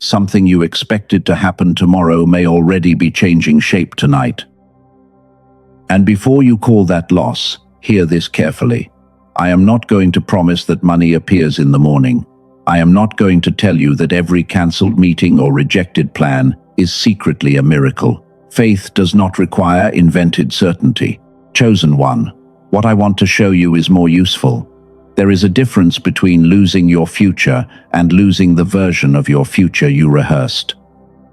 Something you expected to happen tomorrow may already be changing shape tonight. And before you call that loss, hear this carefully. I am not going to promise that money appears in the morning. I am not going to tell you that every cancelled meeting or rejected plan is secretly a miracle. Faith does not require invented certainty. Chosen one, what I want to show you is more useful. There is a difference between losing your future and losing the version of your future you rehearsed.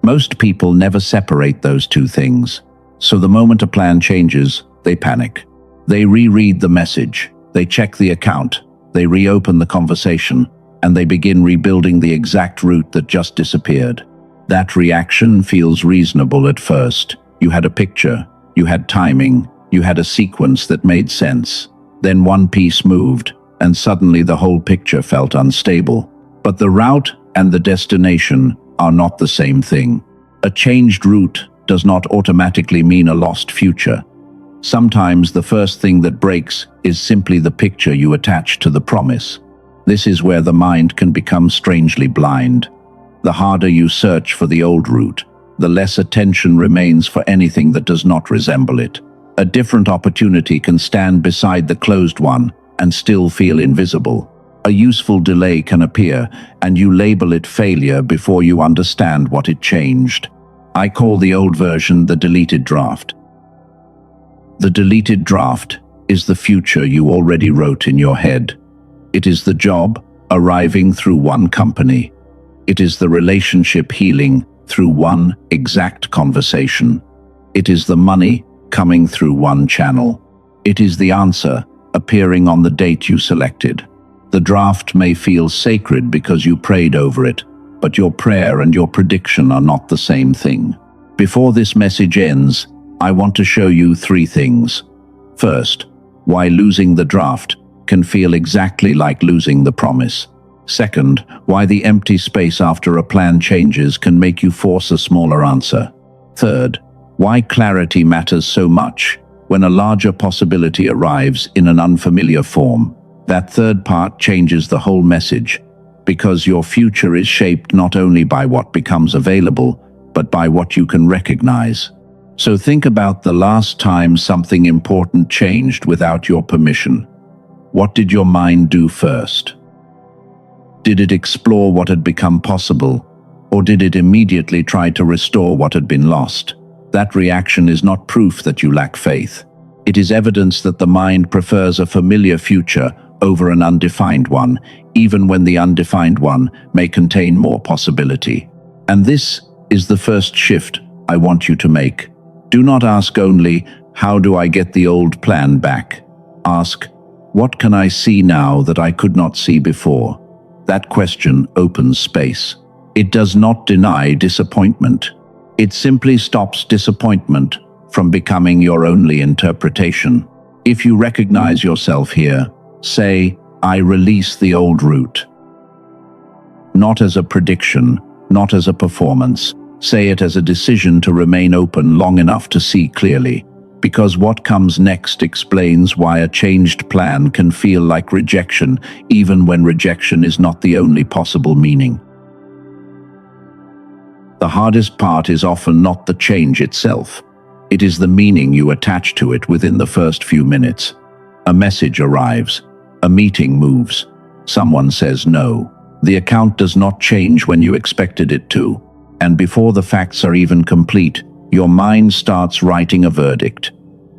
Most people never separate those two things. So the moment a plan changes, they panic. They reread the message, they check the account, they reopen the conversation, and they begin rebuilding the exact route that just disappeared. That reaction feels reasonable at first. You had a picture, you had timing, you had a sequence that made sense. Then one piece moved, and suddenly the whole picture felt unstable. But the route and the destination are not the same thing. A changed route does not automatically mean a lost future. Sometimes the first thing that breaks is simply the picture you attach to the promise. This is where the mind can become strangely blind. The harder you search for the old route, the less attention remains for anything that does not resemble it. A different opportunity can stand beside the closed one and still feel invisible. A useful delay can appear, and you label it failure before you understand what it changed. I call the old version the deleted draft. The deleted draft is the future you already wrote in your head. It is the job arriving through one company. It is the relationship healing through one exact conversation. It is the money coming through one channel. It is the answer appearing on the date you selected. The draft may feel sacred because you prayed over it, but your prayer and your prediction are not the same thing. Before this message ends, I want to show you three things. First, why losing the draft can feel exactly like losing the promise. Second, why the empty space after a plan changes can make you force a smaller answer. Third, why clarity matters so much when a larger possibility arrives in an unfamiliar form. That third part changes the whole message, because your future is shaped not only by what becomes available, but by what you can recognize. So think about the last time something important changed without your permission. What did your mind do first? Did it explore what had become possible, or did it immediately try to restore what had been lost? That reaction is not proof that you lack faith. It is evidence that the mind prefers a familiar future over an undefined one, even when the undefined one may contain more possibility. And this is the first shift I want you to make. Do not ask only, how do I get the old plan back? Ask, what can I see now that I could not see before? That question opens space. It does not deny disappointment. It simply stops disappointment from becoming your only interpretation. If you recognize yourself here, say, I release the old route. Not as a prediction, not as a performance. Say it as a decision to remain open long enough to see clearly, because what comes next explains why a changed plan can feel like rejection, even when rejection is not the only possible meaning. The hardest part is often not the change itself. It is the meaning you attach to it within the first few minutes. A message arrives. A meeting moves. Someone says no. The account does not change when you expected it to. And before the facts are even complete, your mind starts writing a verdict.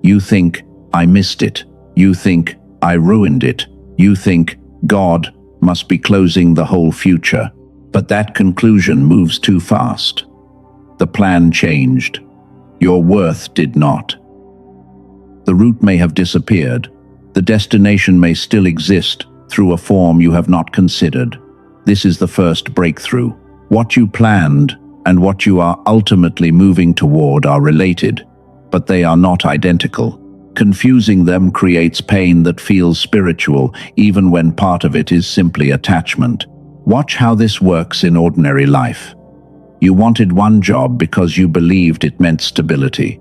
You think, I missed it. You think, I ruined it. You think, God must be closing the whole future. But that conclusion moves too fast. The plan changed. Your worth did not. The route may have disappeared. The destination may still exist through a form you have not considered. This is the first breakthrough. What you planned and what you are ultimately moving toward are related, but they are not identical. Confusing them creates pain that feels spiritual, even when part of it is simply attachment. Watch how this works in ordinary life. You wanted one job because you believed it meant stability.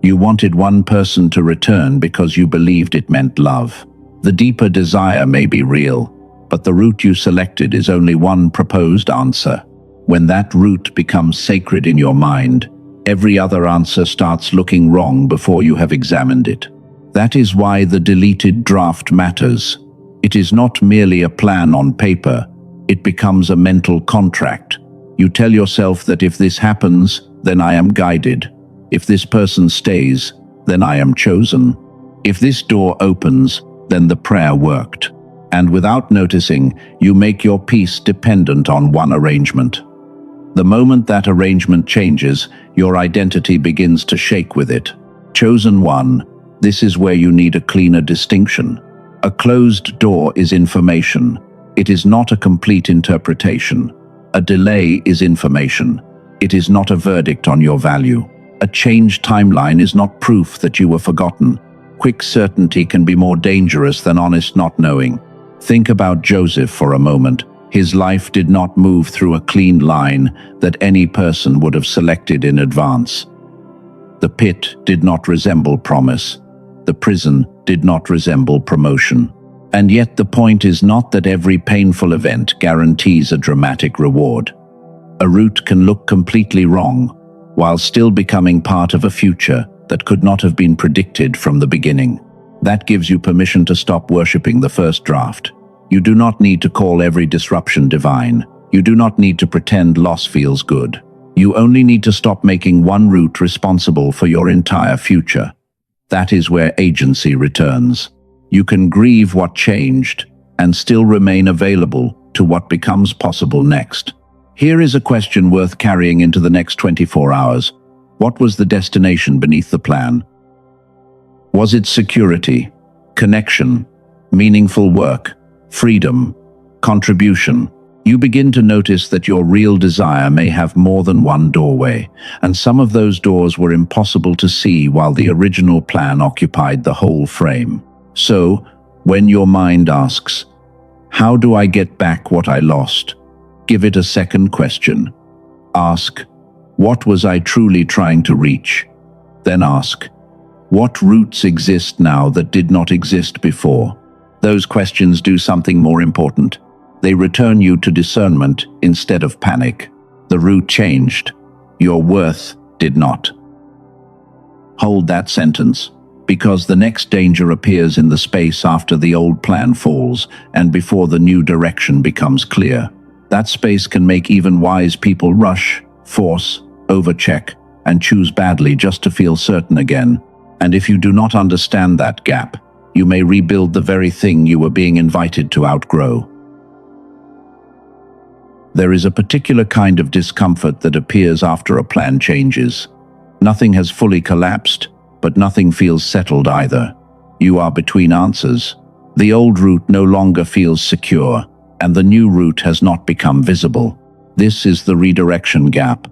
You wanted one person to return because you believed it meant love. The deeper desire may be real, but the route you selected is only one proposed answer. When that route becomes sacred in your mind, every other answer starts looking wrong before you have examined it. That is why the deleted draft matters. It is not merely a plan on paper, it becomes a mental contract. You tell yourself that if this happens, then I am guided. If this person stays, then I am chosen. If this door opens, then the prayer worked. And without noticing, you make your peace dependent on one arrangement. The moment that arrangement changes, your identity begins to shake with it. Chosen one, this is where you need a cleaner distinction. A closed door is information. It is not a complete interpretation. A delay is information. It is not a verdict on your value. A changed timeline is not proof that you were forgotten. Quick certainty can be more dangerous than honest not knowing. Think about Joseph for a moment. His life did not move through a clean line that any person would have selected in advance. The pit did not resemble promise. The prison did not resemble promotion. And yet the point is not that every painful event guarantees a dramatic reward. A route can look completely wrong, while still becoming part of a future that could not have been predicted from the beginning. That gives you permission to stop worshipping the first draft. You do not need to call every disruption divine. You do not need to pretend loss feels good. You only need to stop making one route responsible for your entire future. That is where agency returns. You can grieve what changed and still remain available to what becomes possible next. Here is a question worth carrying into the next 24 hours. What was the destination beneath the plan? Was it security, connection, meaningful work, freedom, contribution? You begin to notice that your real desire may have more than one doorway, and some of those doors were impossible to see while the original plan occupied the whole frame. So, when your mind asks, "How do I get back what I lost?" give it a second question. Ask, "What was I truly trying to reach?" Then ask, "What roots exist now that did not exist before?" Those questions do something more important. They return you to discernment instead of panic. The route changed. Your worth did not. Hold that sentence, because the next danger appears in the space after the old plan falls and before the new direction becomes clear. That space can make even wise people rush, force, overcheck, and choose badly just to feel certain again. And if you do not understand that gap, you may rebuild the very thing you were being invited to outgrow. There is a particular kind of discomfort that appears after a plan changes. Nothing has fully collapsed, but nothing feels settled either. You are between answers. The old route no longer feels secure, and the new route has not become visible. This is the redirection gap.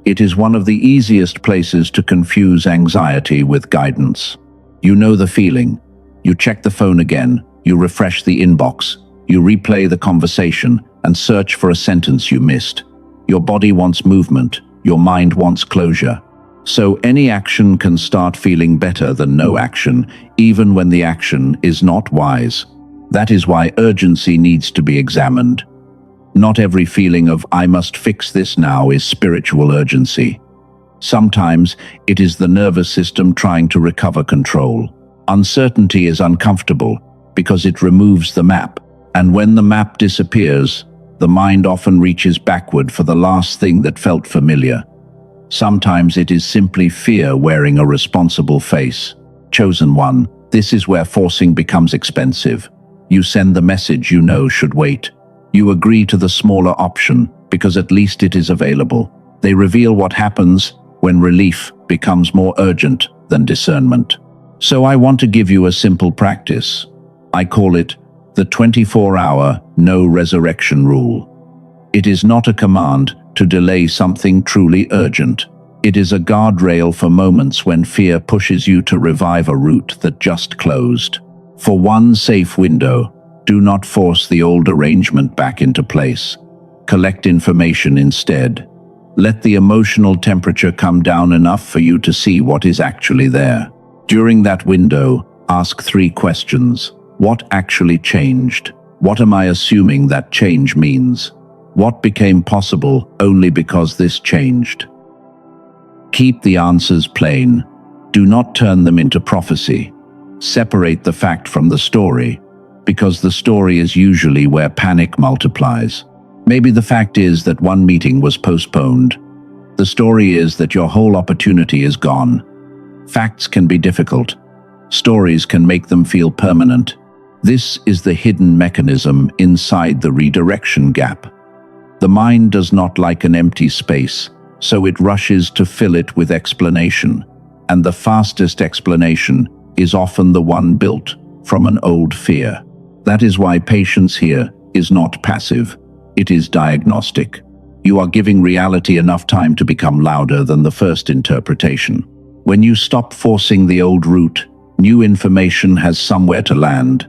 It is one of the easiest places to confuse anxiety with guidance. You know the feeling. You check the phone again, you refresh the inbox, you replay the conversation and search for a sentence you missed. Your body wants movement, your mind wants closure. So any action can start feeling better than no action, even when the action is not wise. That is why urgency needs to be examined. Not every feeling of "I must fix this now" is spiritual urgency. Sometimes it is the nervous system trying to recover control. Uncertainty is uncomfortable because it removes the map, and when the map disappears, the mind often reaches backward for the last thing that felt familiar. Sometimes it is simply fear wearing a responsible face. Chosen one, this is where forcing becomes expensive. You send the message you know should wait. You agree to the smaller option because at least it is available. They reveal what happens when relief becomes more urgent than discernment. So I want to give you a simple practice. I call it the 24-hour no resurrection rule. It is not a command to delay something truly urgent. It is a guardrail for moments when fear pushes you to revive a route that just closed. For one safe window, do not force the old arrangement back into place. Collect information instead. Let the emotional temperature come down enough for you to see what is actually there. During that window, ask 3 questions. What actually changed? What am I assuming that change means? What became possible only because this changed? Keep the answers plain. Do not turn them into prophecy. Separate the fact from the story, because the story is usually where panic multiplies. Maybe the fact is that one meeting was postponed. The story is that your whole opportunity is gone. Facts can be difficult. Stories can make them feel permanent. This is the hidden mechanism inside the redirection gap. The mind does not like an empty space, so it rushes to fill it with explanation. And the fastest explanation is often the one built from an old fear. That is why patience here is not passive. It is diagnostic. You are giving reality enough time to become louder than the first interpretation. When you stop forcing the old route, new information has somewhere to land.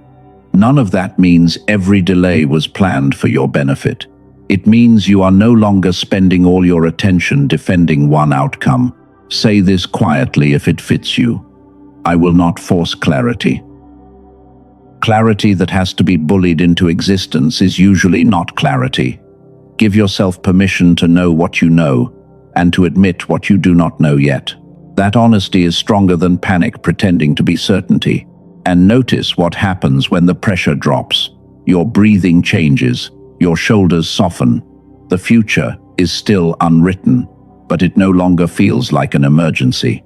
None of that means every delay was planned for your benefit. It means you are no longer spending all your attention defending one outcome. Say this quietly if it fits you. I will not force clarity. Clarity that has to be bullied into existence is usually not clarity. Give yourself permission to know what you know and to admit what you do not know yet. That honesty is stronger than panic pretending to be certainty. And notice what happens when the pressure drops. Your breathing changes, your shoulders soften. The future is still unwritten, but it no longer feels like an emergency.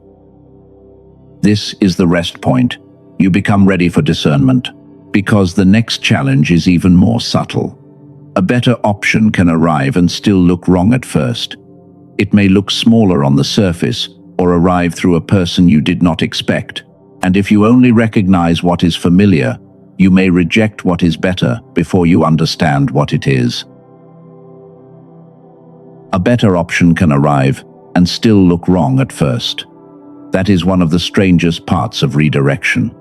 This is the rest point. You become ready for discernment, because the next challenge is even more subtle. A better option can arrive and still look wrong at first. It may look smaller on the surface or arrive through a person you did not expect. And if you only recognize what is familiar, you may reject what is better before you understand what it is. A better option can arrive and still look wrong at first. That is one of the strangest parts of redirection.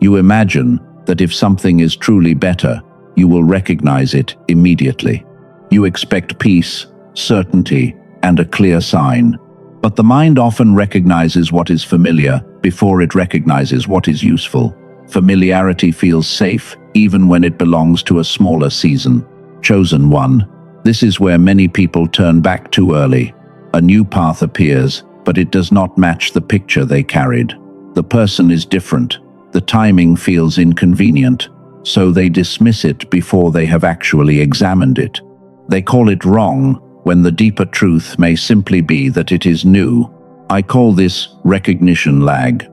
You imagine that if something is truly better, you will recognize it immediately. You expect peace, certainty, and a clear sign. But the mind often recognizes what is familiar before it recognizes what is useful. Familiarity feels safe, even when it belongs to a smaller season. Chosen one. This is where many people turn back too early. A new path appears, but it does not match the picture they carried. The person is different. The timing feels inconvenient, so they dismiss it before they have actually examined it. They call it wrong, when the deeper truth may simply be that it is new. I call this recognition lag.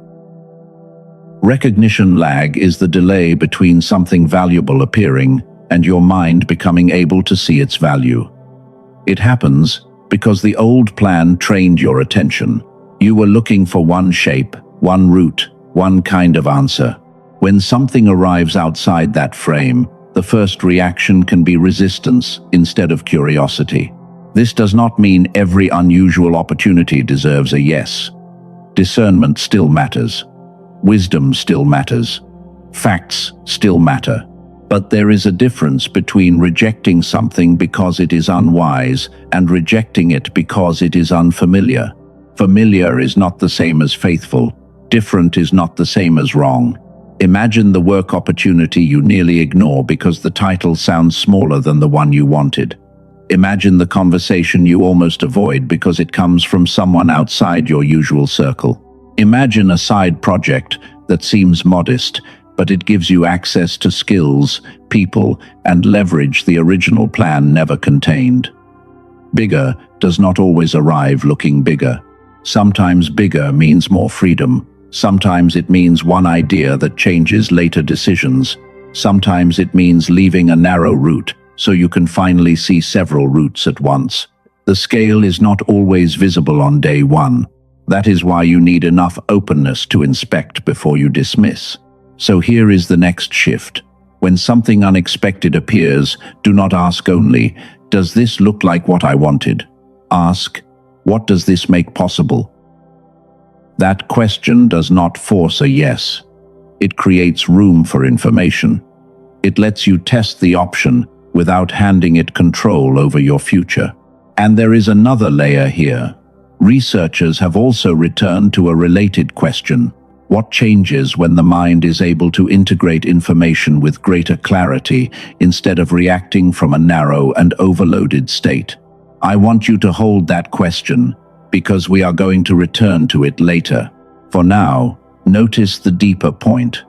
Recognition lag is the delay between something valuable appearing and your mind becoming able to see its value. It happens because the old plan trained your attention. You were looking for one shape, one route, one kind of answer. When something arrives outside that frame, the first reaction can be resistance instead of curiosity. This does not mean every unusual opportunity deserves a yes. Discernment still matters. Wisdom still matters. Facts still matter. But there is a difference between rejecting something because it is unwise and rejecting it because it is unfamiliar. Familiar is not the same as faithful. Different is not the same as wrong. Imagine the work opportunity you nearly ignore because the title sounds smaller than the one you wanted. Imagine the conversation you almost avoid because it comes from someone outside your usual circle. Imagine a side project that seems modest, but it gives you access to skills, people, and leverage the original plan never contained. Bigger does not always arrive looking bigger. Sometimes bigger means more freedom. Sometimes it means one idea that changes later decisions. Sometimes it means leaving a narrow route so you can finally see several routes at once. The scale is not always visible on day one. That is why you need enough openness to inspect before you dismiss. So here is the next shift. When something unexpected appears, do not ask only, "Does this look like what I wanted?" Ask, "What does this make possible?" That question does not force a yes. It creates room for information. It lets you test the option without handing it control over your future. And there is another layer here. Researchers have also returned to a related question. What changes when the mind is able to integrate information with greater clarity instead of reacting from a narrow and overloaded state? I want you to hold that question, because we are going to return to it later. For now, notice the deeper point.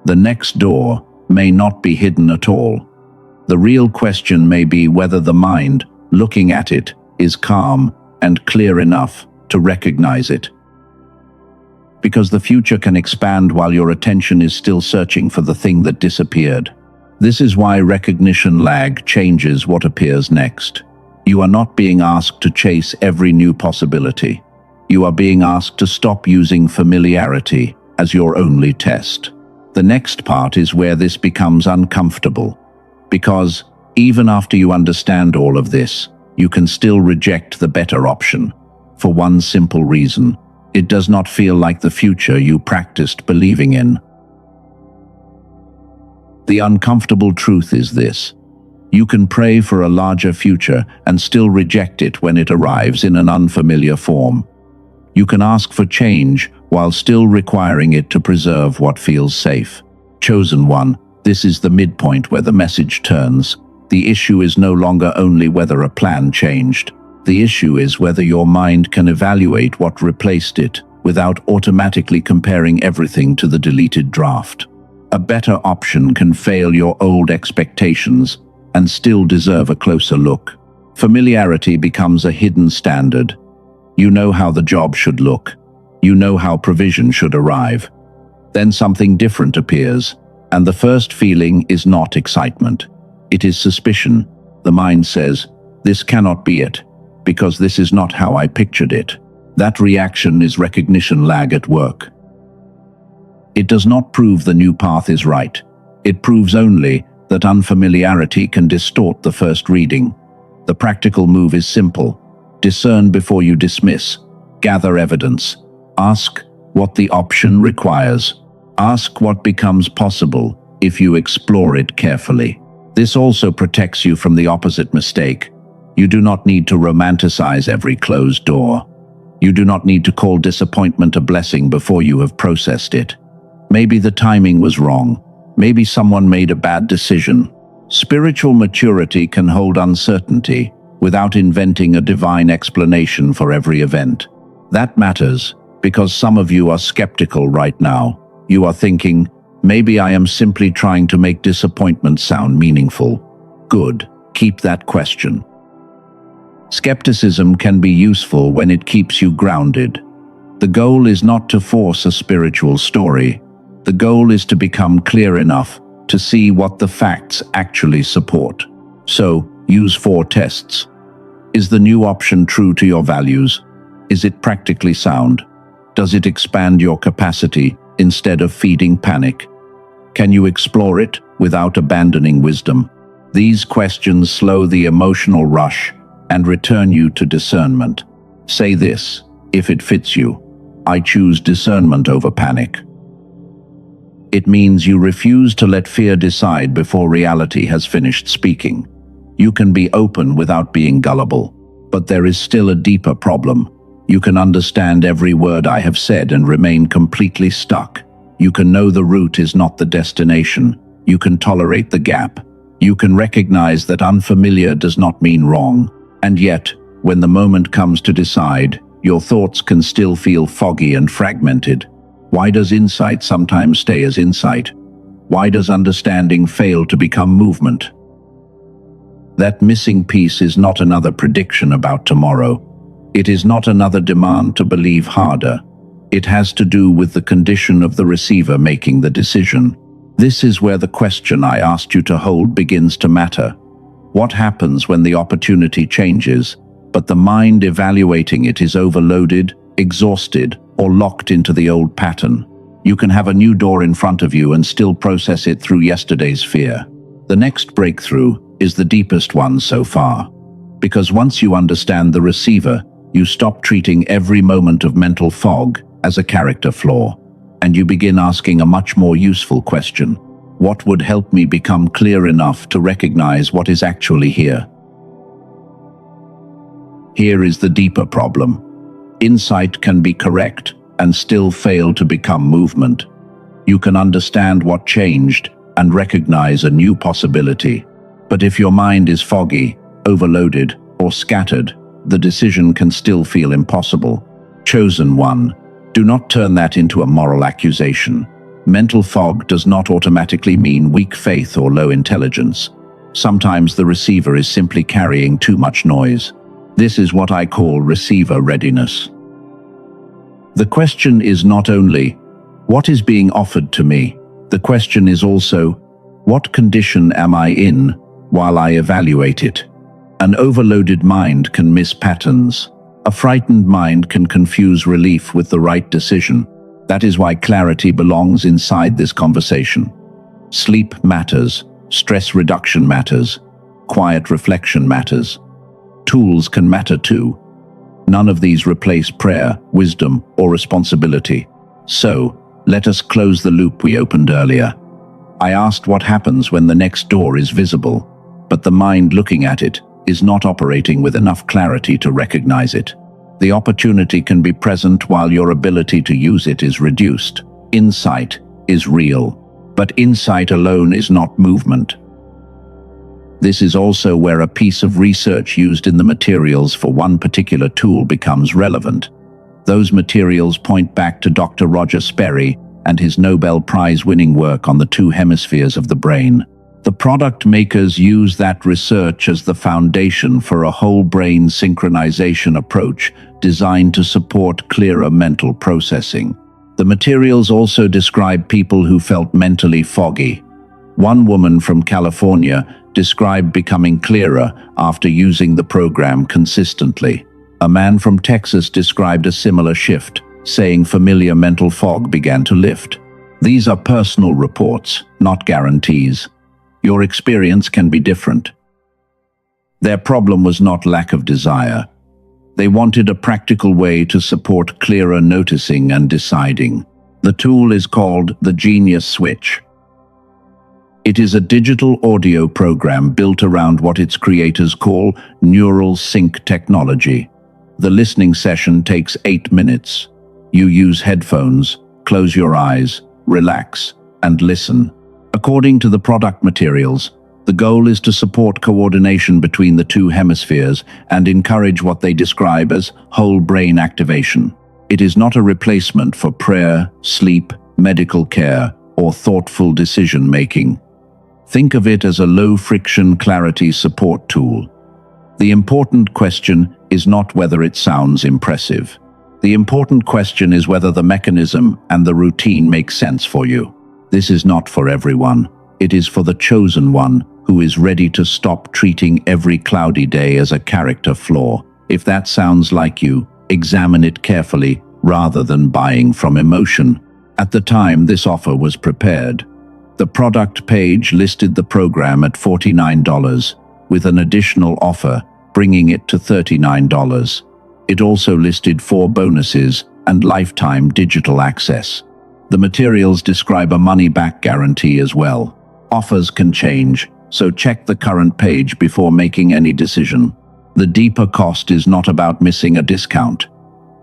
The next door may not be hidden at all. The real question may be whether the mind, looking at it, is calm and clear enough to recognize it. Because the future can expand while your attention is still searching for the thing that disappeared. This is why recognition lag changes what appears next. You are not being asked to chase every new possibility. You are being asked to stop using familiarity as your only test. The next part is where this becomes uncomfortable, because even after you understand all of this, you can still reject the better option, for one simple reason: it does not feel like the future you practiced believing in. The uncomfortable truth is this: you can pray for a larger future and still reject it when it arrives in an unfamiliar form. You can ask for change while still requiring it to preserve what feels safe. Chosen one, this is the midpoint where the message turns. The issue is no longer only whether a plan changed. The issue is whether your mind can evaluate what replaced it without automatically comparing everything to the deleted draft. A better option can fail your old expectations and still deserve a closer look. Familiarity becomes a hidden standard. You know how the job should look. You know how provision should arrive. Then something different appears, and the first feeling is not excitement. It is suspicion. The mind says, "This cannot be it, because this is not how I pictured it." That reaction is recognition lag at work. It does not prove the new path is right. It proves only that unfamiliarity can distort the first reading. The practical move is simple. Discern before you dismiss. Gather evidence. Ask what the option requires. Ask what becomes possible if you explore it carefully. This also protects you from the opposite mistake. You do not need to romanticize every closed door. You do not need to call disappointment a blessing before you have processed it. Maybe the timing was wrong. Maybe someone made a bad decision. Spiritual maturity can hold uncertainty without inventing a divine explanation for every event. That matters because some of you are skeptical right now. You are thinking, maybe I am simply trying to make disappointment sound meaningful. Good, keep that question. Skepticism can be useful when it keeps you grounded. The goal is not to force a spiritual story. The goal is to become clear enough to see what the facts actually support. So, use 4 tests. Is the new option true to your values? Is it practically sound? Does it expand your capacity instead of feeding panic? Can you explore it without abandoning wisdom? These questions slow the emotional rush and return you to discernment. Say this, if it fits you: I choose discernment over panic. It means you refuse to let fear decide before reality has finished speaking. You can be open without being gullible, but there is still a deeper problem. You can understand every word I have said and remain completely stuck. You can know the route is not the destination. You can tolerate the gap. You can recognize that unfamiliar does not mean wrong. And yet, when the moment comes to decide, your thoughts can still feel foggy and fragmented. Why does insight sometimes stay as insight? Why does understanding fail to become movement? That missing piece is not another prediction about tomorrow. It is not another demand to believe harder. It has to do with the condition of the receiver making the decision. This is where the question I asked you to hold begins to matter. What happens when the opportunity changes, but the mind evaluating it is overloaded, exhausted, or locked into the old pattern? You can have a new door in front of you and still process it through yesterday's fear. The next breakthrough is the deepest one so far. Because once you understand the receiver, you stop treating every moment of mental fog as a character flaw, and you begin asking a much more useful question. What would help me become clear enough to recognize what is actually here? Here is the deeper problem. Insight can be correct, and still fail to become movement. You can understand what changed and recognize a new possibility. But if your mind is foggy, overloaded, or scattered, the decision can still feel impossible. Chosen one, do not turn that into a moral accusation. Mental fog does not automatically mean weak faith or low intelligence. Sometimes the receiver is simply carrying too much noise. This is what I call receiver readiness. The question is not only, what is being offered to me? The question is also, what condition am I in while I evaluate it? An overloaded mind can miss patterns. A frightened mind can confuse relief with the right decision. That is why clarity belongs inside this conversation. Sleep matters, stress reduction matters, quiet reflection matters. Tools can matter too. None of these replace prayer, wisdom, or responsibility. So, let us close the loop we opened earlier. I asked what happens when the next door is visible, but the mind looking at it is not operating with enough clarity to recognize it. The opportunity can be present while your ability to use it is reduced. Insight is real, but insight alone is not movement. This is also where a piece of research used in the materials for one particular tool becomes relevant. Those materials point back to Dr. Roger Sperry and his Nobel Prize-winning work on the two hemispheres of the brain. The product makers use that research as the foundation for a whole-brain synchronization approach designed to support clearer mental processing. The materials also describe people who felt mentally foggy. One woman from California described becoming clearer after using the program consistently. A man from Texas described a similar shift, saying familiar mental fog began to lift. These are personal reports, not guarantees. Your experience can be different. Their problem was not lack of desire. They wanted a practical way to support clearer noticing and deciding. The tool is called the Genius Switch. It is a digital audio program built around what its creators call neural sync technology. The listening session takes 8 minutes. You use headphones, close your eyes, relax, and listen. According to the product materials, the goal is to support coordination between the two hemispheres and encourage what they describe as whole brain activation. It is not a replacement for prayer, sleep, medical care, or thoughtful decision-making. Think of it as a low-friction clarity support tool. The important question is not whether it sounds impressive. The important question is whether the mechanism and the routine make sense for you. This is not for everyone. It is for the chosen one who is ready to stop treating every cloudy day as a character flaw. If that sounds like you, examine it carefully rather than buying from emotion. At the time this offer was prepared, the product page listed the program at $49, with an additional offer bringing it to $39. It also listed 4 bonuses and lifetime digital access. The materials describe a money-back guarantee as well. Offers can change, so check the current page before making any decision. The deeper cost is not about missing a discount.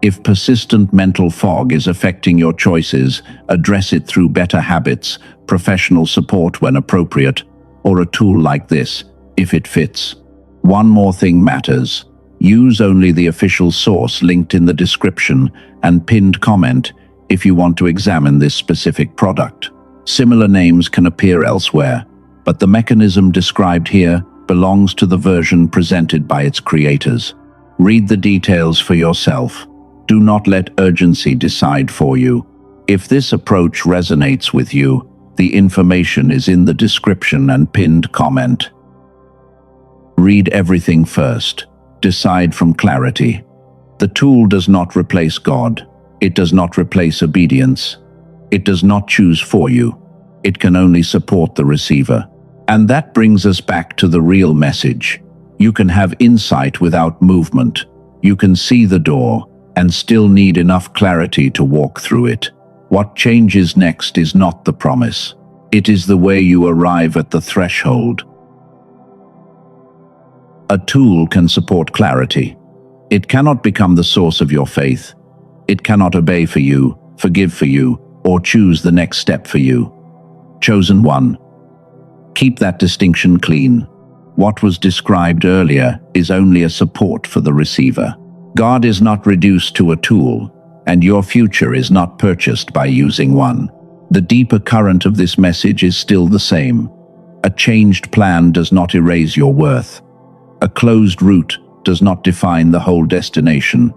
If persistent mental fog is affecting your choices, address it through better habits, professional support when appropriate, or a tool like this, if it fits. One more thing matters. Use only the official source linked in the description and pinned comment if you want to examine this specific product. Similar names can appear elsewhere, but the mechanism described here belongs to the version presented by its creators. Read the details for yourself. Do not let urgency decide for you. If this approach resonates with you, the information is in the description and pinned comment. Read everything first. Decide from clarity. The tool does not replace God. It does not replace obedience. It does not choose for you. It can only support the receiver. And that brings us back to the real message. You can have insight without movement. You can see the door and still need enough clarity to walk through it. What changes next is not the promise. It is the way you arrive at the threshold. A tool can support clarity. It cannot become the source of your faith. It cannot obey for you, forgive for you, or choose the next step for you. Chosen one. Keep that distinction clean. What was described earlier is only a support for the receiver. God is not reduced to a tool, and your future is not purchased by using one. The deeper current of this message is still the same. A changed plan does not erase your worth. A closed route does not define the whole destination.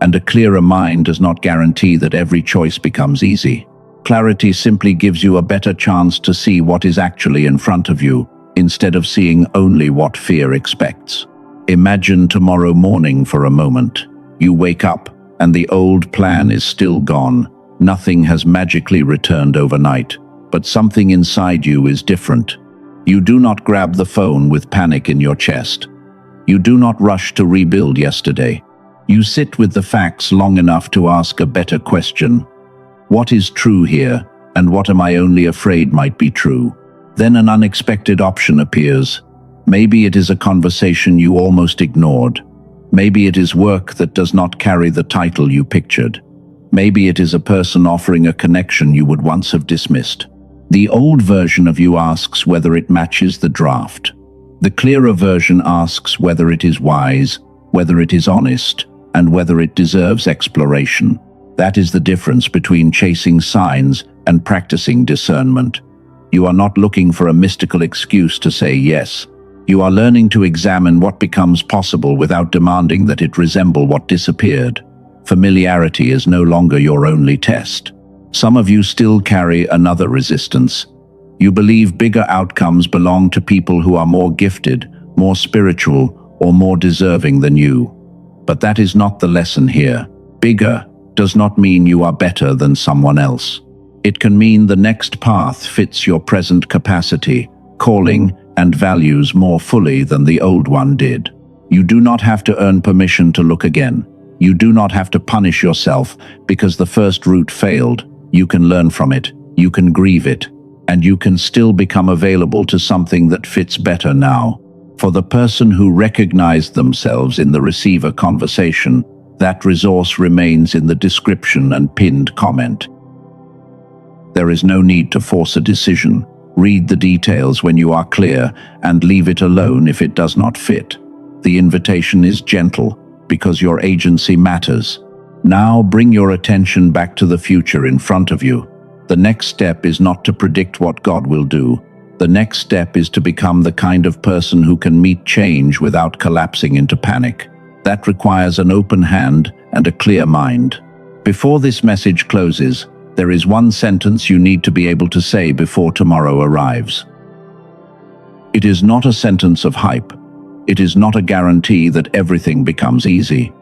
And a clearer mind does not guarantee that every choice becomes easy. Clarity simply gives you a better chance to see what is actually in front of you, instead of seeing only what fear expects. Imagine tomorrow morning for a moment. You wake up, and the old plan is still gone. Nothing has magically returned overnight, but something inside you is different. You do not grab the phone with panic in your chest. You do not rush to rebuild yesterday. You sit with the facts long enough to ask a better question. What is true here, and what am I only afraid might be true? Then an unexpected option appears. Maybe it is a conversation you almost ignored. Maybe it is work that does not carry the title you pictured. Maybe it is a person offering a connection you would once have dismissed. The old version of you asks whether it matches the draft. The clearer version asks whether it is wise, whether it is honest, and whether it deserves exploration. That is the difference between chasing signs and practicing discernment. You are not looking for a mystical excuse to say yes. You are learning to examine what becomes possible without demanding that it resemble what disappeared. Familiarity is no longer your only test. Some of you still carry another resistance. You believe bigger outcomes belong to people who are more gifted, more spiritual, or more deserving than you. But that is not the lesson here. Bigger does not mean you are better than someone else. It can mean the next path fits your present capacity, calling, and values more fully than the old one did. You do not have to earn permission to look again. You do not have to punish yourself because the first route failed. You can learn from it, you can grieve it, and you can still become available to something that fits better now. For the person who recognized themselves in the receiver conversation, that resource remains in the description and pinned comment. There is no need to force a decision. Read the details when you are clear and leave it alone if it does not fit. The invitation is gentle because your agency matters. Now bring your attention back to the future in front of you. The next step is not to predict what God will do. The next step is to become the kind of person who can meet change without collapsing into panic. That requires an open hand and a clear mind. Before this message closes, there is one sentence you need to be able to say before tomorrow arrives. It is not a sentence of hype. It is not a guarantee that everything becomes easy.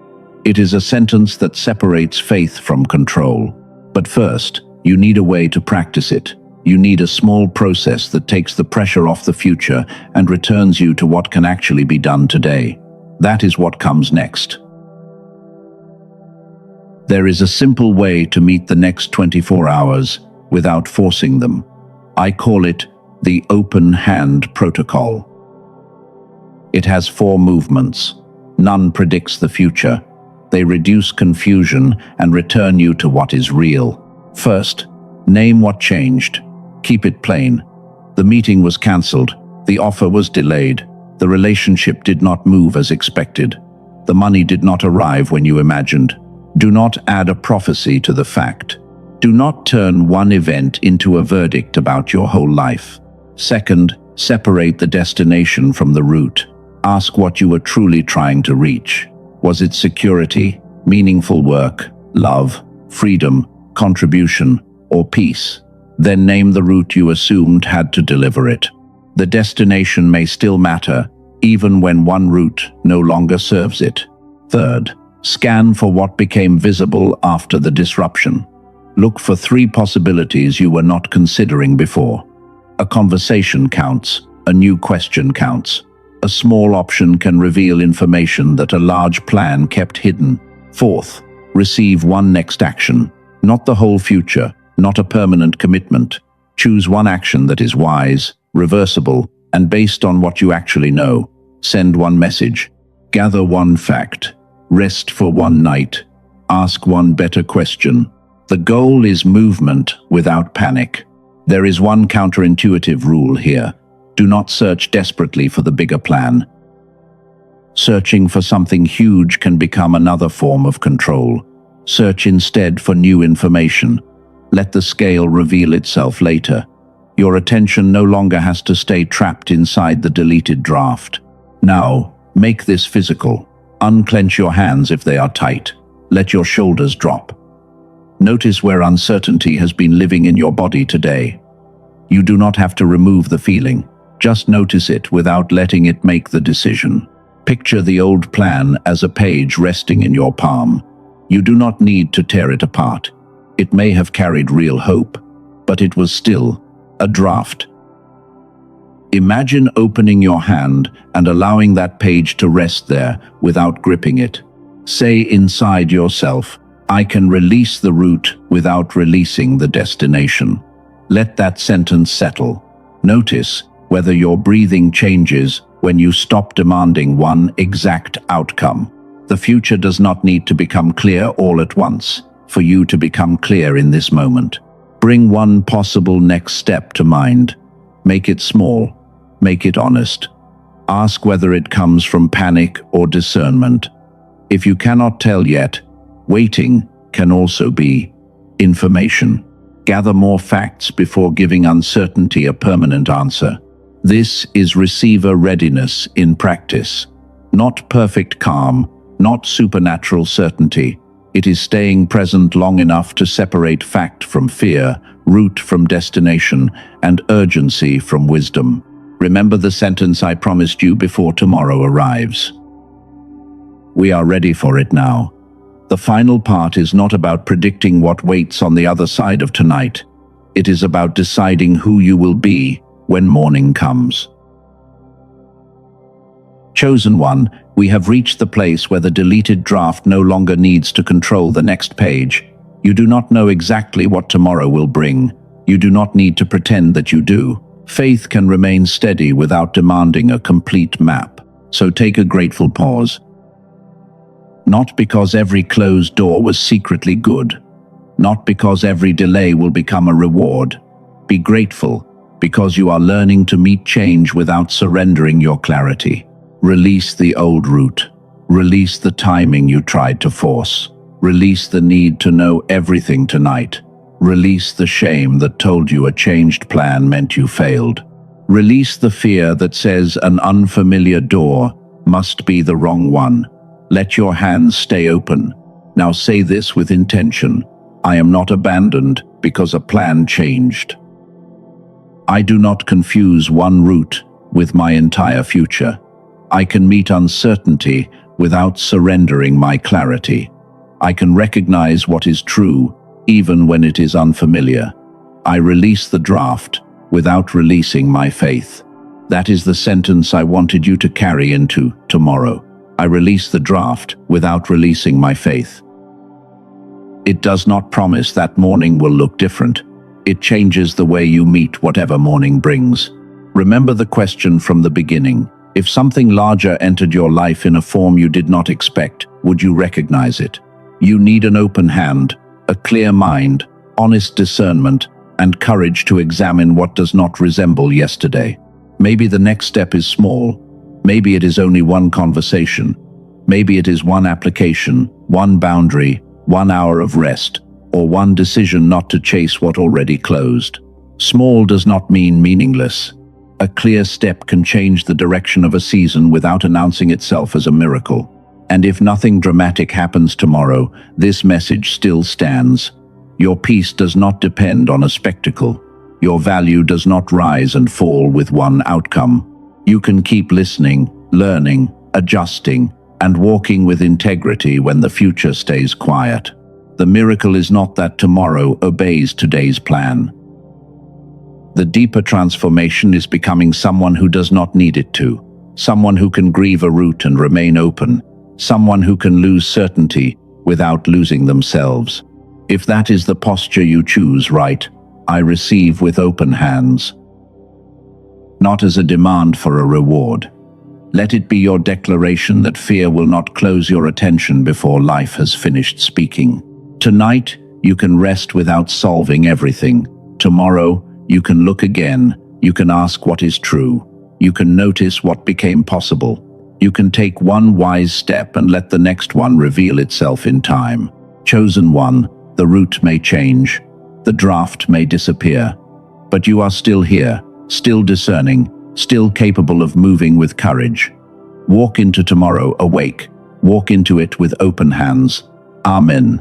It is a sentence that separates faith from control. But first, you need a way to practice it. You need a small process that takes the pressure off the future and returns you to what can actually be done today. That is what comes next. There is a simple way to meet the next 24 hours without forcing them. I call it the open hand protocol. It has 4 movements. None predicts the future. They reduce confusion and return you to what is real. First, name what changed. Keep it plain. The meeting was cancelled. The offer was delayed. The relationship did not move as expected. The money did not arrive when you imagined. Do not add a prophecy to the fact. Do not turn one event into a verdict about your whole life. Second, separate the destination from the route. Ask what you were truly trying to reach. Was it security, meaningful work, love, freedom, contribution, or peace? Then name the route you assumed had to deliver it. The destination may still matter, even when one route no longer serves it. Third, scan for what became visible after the disruption. Look for 3 possibilities you were not considering before. A conversation counts, a new question counts. A small option can reveal information that a large plan kept hidden. Fourth, receive one next action, not the whole future, not a permanent commitment. Choose one action that is wise, reversible, and based on what you actually know. Send one message. Gather one fact. Rest for one night. Ask one better question. The goal is movement without panic. There is one counterintuitive rule here. Do not search desperately for the bigger plan. Searching for something huge can become another form of control. Search instead for new information. Let the scale reveal itself later. Your attention no longer has to stay trapped inside the deleted draft. Now, make this physical. Unclench your hands if they are tight. Let your shoulders drop. Notice where uncertainty has been living in your body today. You do not have to remove the feeling. Just notice it without letting it make the decision. Picture the old plan as a page resting in your palm. You do not need to tear it apart. It may have carried real hope, but it was still a draft. Imagine opening your hand and allowing that page to rest there without gripping it. Say inside yourself, I can release the route without releasing the destination. Let that sentence settle. Notice whether your breathing changes when you stop demanding one exact outcome. The future does not need to become clear all at once for you to become clear in this moment. Bring one possible next step to mind. Make it small. Make it honest. Ask whether it comes from panic or discernment. If you cannot tell yet, waiting can also be information. Gather more facts before giving uncertainty a permanent answer. This is receiver readiness in practice. Not perfect calm, not supernatural certainty. It is staying present long enough to separate fact from fear, route from destination, and urgency from wisdom. Remember the sentence I promised you before tomorrow arrives. We are ready for it now. The final part is not about predicting what waits on the other side of tonight. It is about deciding who you will be when morning comes. Chosen one, we have reached the place where the deleted draft no longer needs to control the next page. You do not know exactly what tomorrow will bring. You do not need to pretend that you do. Faith can remain steady without demanding a complete map. So take a grateful pause. Not because every closed door was secretly good. Not because every delay will become a reward. Be grateful because you are learning to meet change without surrendering your clarity. Release the old route. Release the timing you tried to force. Release the need to know everything tonight. Release the shame that told you a changed plan meant you failed. Release the fear that says an unfamiliar door must be the wrong one. Let your hands stay open. Now say this with intention. I am not abandoned because a plan changed. I do not confuse one route with my entire future. I can meet uncertainty without surrendering my clarity. I can recognize what is true even when it is unfamiliar. I release the draft without releasing my faith. That is the sentence I wanted you to carry into tomorrow. I release the draft without releasing my faith. It does not promise that morning will look different. It changes the way you meet whatever morning brings. Remember the question from the beginning. If something larger entered your life in a form you did not expect, would you recognize it? You need an open hand, a clear mind, honest discernment, and courage to examine what does not resemble yesterday. Maybe the next step is small. Maybe it is only one conversation. Maybe it is one application, one boundary, 1 hour of rest, or one decision not to chase what already closed. Small does not mean meaningless. A clear step can change the direction of a season without announcing itself as a miracle. And if nothing dramatic happens tomorrow, this message still stands. Your peace does not depend on a spectacle. Your value does not rise and fall with one outcome. You can keep listening, learning, adjusting, and walking with integrity when the future stays quiet. The miracle is not that tomorrow obeys today's plan. The deeper transformation is becoming someone who does not need it to, someone who can grieve a route and remain open, someone who can lose certainty without losing themselves. If that is the posture you choose, right, I receive with open hands. Not as a demand for a reward. Let it be your declaration that fear will not close your attention before life has finished speaking. Tonight, you can rest without solving everything. Tomorrow, you can look again. You can ask what is true. You can notice what became possible. You can take one wise step and let the next one reveal itself in time. Chosen one, the route may change. The draft may disappear. But you are still here, still discerning, still capable of moving with courage. Walk into tomorrow awake. Walk into it with open hands. Amen.